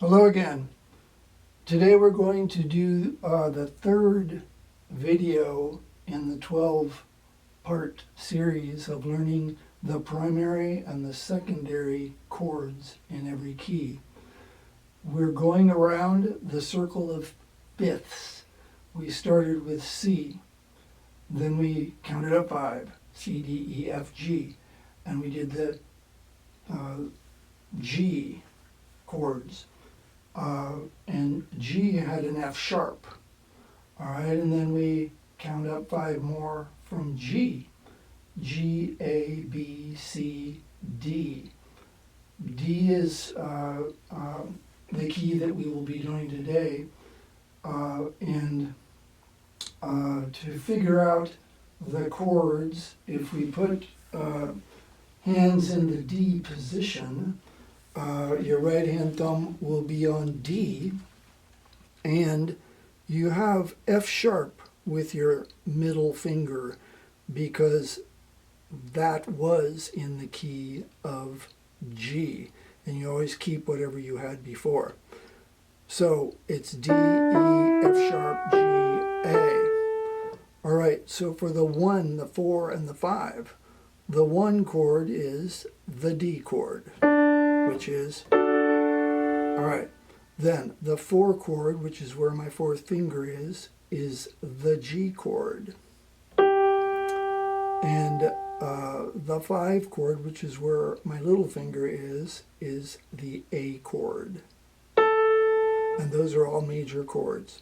Hello again. Today we're going to do the third video in the 12-part series of learning the primary and the secondary chords in every key. We're going around the circle of fifths. We started with C, then we counted up 5, C, D, E, F, G, and we did the G chords. And G had an F sharp. All right, and then we count up 5 more from G. G, A, B, C, D. D is the key that we will be doing today. And to figure out the chords, if we put hands in the D position, your right hand thumb will be on D, and you have F sharp with your middle finger because that was in the key of G, and you always keep whatever you had before. So it's D, E, F sharp, G, A. All right, so for the 1, the 4, and the 5, the 1 chord is the D chord, which is, all right, then the 4 chord, which is where my 4th finger is the G chord. And the 5 chord, which is where my little finger is the A chord. And those are all major chords.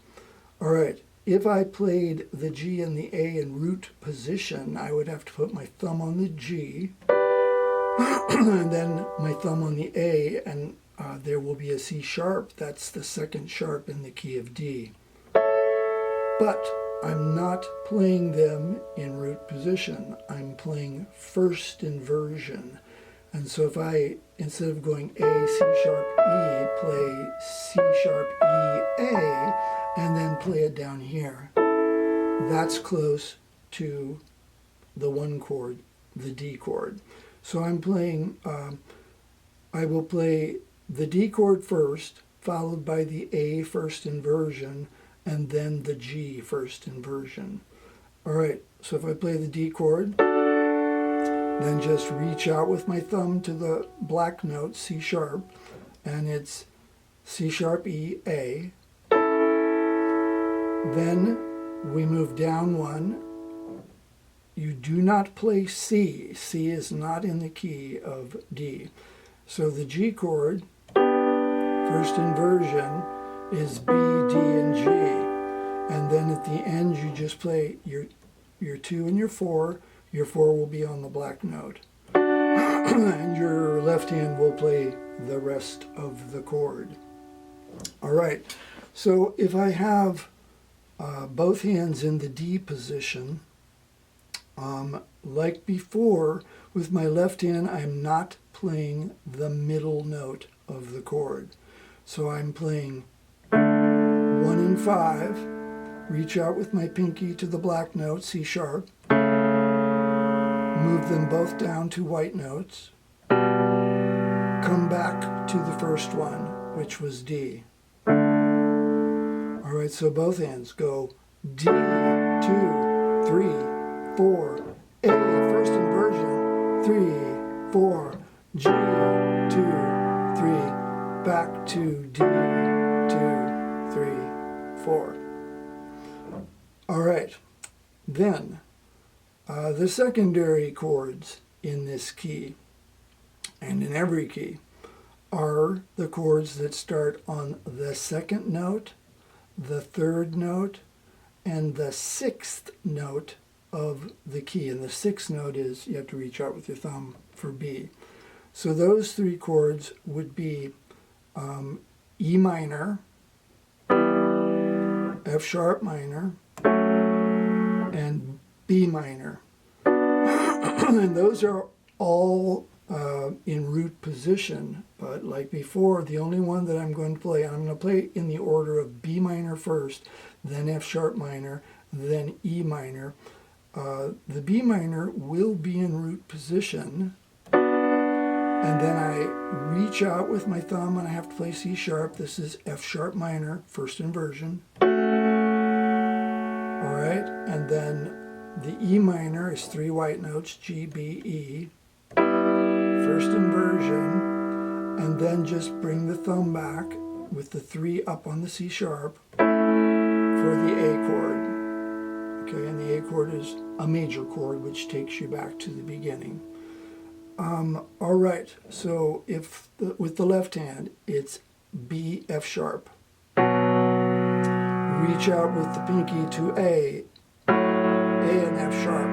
All right, if I played the G and the A in root position, I would have to put my thumb on the G, and then my thumb on the A, and there will be a C sharp. That's the 2nd sharp in the key of D. But I'm not playing them in root position. I'm playing first inversion. And so if I, instead of going A, C sharp, E, play C sharp, E, A, and then play it down here, that's close to the 1 chord, the D chord. So I'm playing, I will play the D chord first, followed by the A first inversion, and then the G first inversion. All right, so if I play the D chord, then just reach out with my thumb to the black note, C sharp, and it's C sharp, E, A. Then we move down 1. You do not play C. C is not in the key of D. So the G chord, first inversion, is B, D, and G. And then at the end you just play your 2 and your 4. Your 4 will be on the black note. And your left hand will play the rest of the chord. All right, so if I have both hands in the D position, like before, with my left hand, I'm not playing the middle note of the chord. So I'm playing 1 and 5, reach out with my pinky to the black note, C sharp, move them both down to white notes, come back to the first one, which was D. All right, so both hands go D, 2, 3, 4, A, first inversion, 3, 4, G, 2, 3, back to D, 2, 3, 4. All right, then the secondary chords in this key, and in every key, are the chords that start on the 2nd note, the 3rd note, and the 6th note of the key. And the 6th note is, you have to reach out with your thumb for B. So those 3 chords would be E minor, F sharp minor, and B minor. And those are all in root position, but like before, the only one that I'm going to play, and I'm going to play in the order of B minor first, then F sharp minor, then E minor. The B minor will be in root position, and then I reach out with my thumb and I have to play C sharp. This is F sharp minor, first inversion. All right, and then the E minor is 3 white notes, G, B, E, first inversion, and then just bring the thumb back with the 3 up on the C sharp for the A chord. Okay, and the A chord is a major chord, which takes you back to the beginning. All right, so with the left hand, it's B, F sharp. Reach out with the pinky to A and F sharp.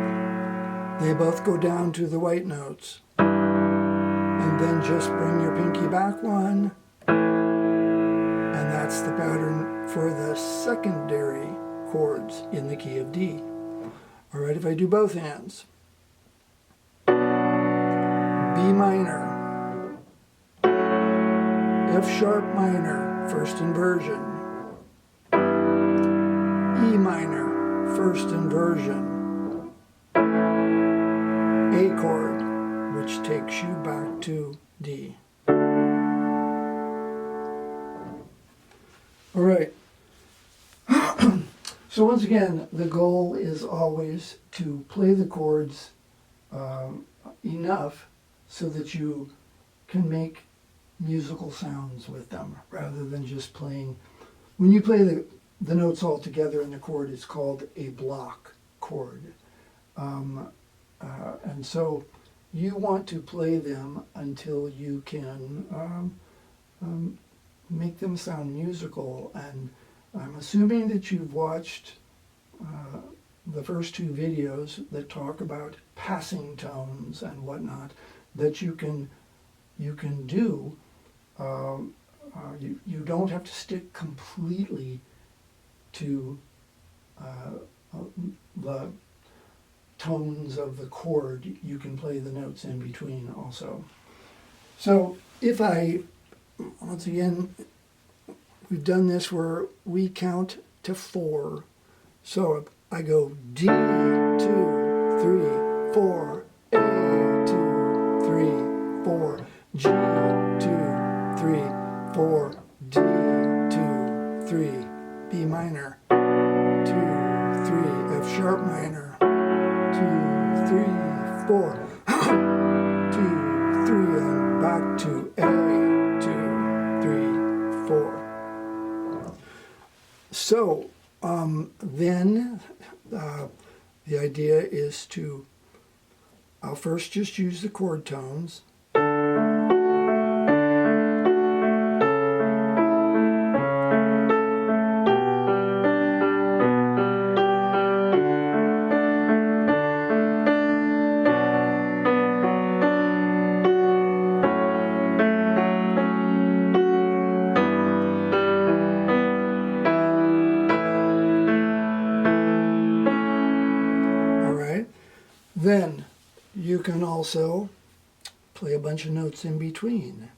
They both go down to the white notes. And then just bring your pinky back one. And that's the pattern for the secondary chords in the key of D. All right, if I do both hands. B minor, F sharp minor, first inversion, E minor, first inversion, A chord, which takes you back to D. All right. So once again, the goal is always to play the chords enough so that you can make musical sounds with them, rather than just playing. When you play the notes all together in the chord, it's called a block chord. And so you want to play them until you can make them sound musical. And I'm assuming that you've watched the first 2 videos that talk about passing tones and whatnot that you can do. You don't have to stick completely to the tones of the chord. You can play the notes in between also. So if once again, we've done this where we count to 4. So I go D, 2, 3, 4, A, 2, 3, 4, G, 2, 3, 4, D, 2, 3, B minor, 2, 3, F sharp minor, 2, 3, 4, 2, 3, and back to A, 2, 3, 4. So then the idea is I'll first just use the chord tones. Then you can also play a bunch of notes in between.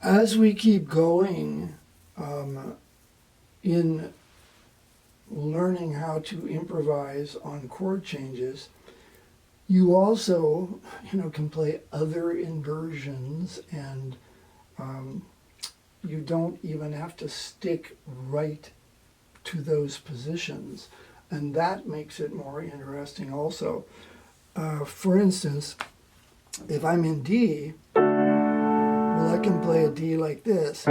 As we keep going in learning how to improvise on chord changes, you also, can play other inversions, and you don't even have to stick right to those positions. And that makes it more interesting also. For instance, if I'm in D, well, I can play a D like this.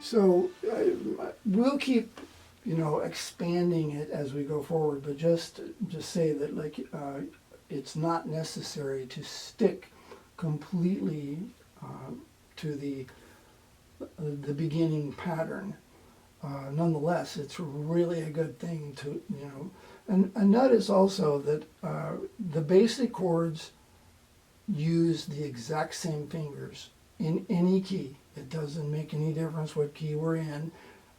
So we'll keep, expanding it as we go forward, but just say that it's not necessary to stick completely to the beginning pattern. Nonetheless, it's really a good thing to, and notice also that the basic chords use the exact same fingers in any key. It doesn't make any difference what key we're in.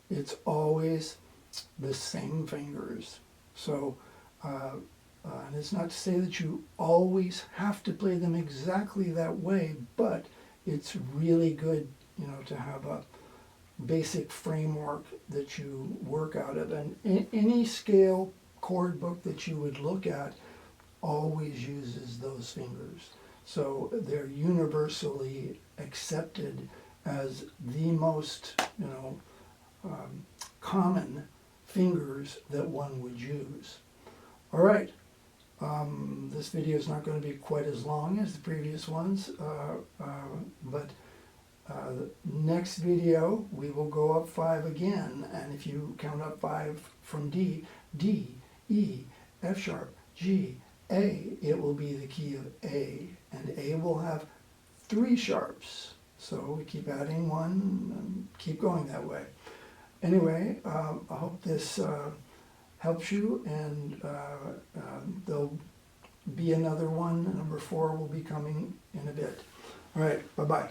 It's always the same fingers. So, and it's not to say that you always have to play them exactly that way, but it's really good, to have a basic framework that you work out of. And any scale chord book that you would look at always uses those fingers. So they're universally accepted as the most, common fingers that one would use. All right, this video is not going to be quite as long as the previous ones, but the next video we will go up 5 again, and if you count up 5 from D, E, F sharp, G, A, it will be the key of A, and A will have 3 sharps. So we keep adding 1 and keep going that way. Anyway, I hope this helps you, and there'll be another one. Number 4 will be coming in a bit. All right, bye-bye.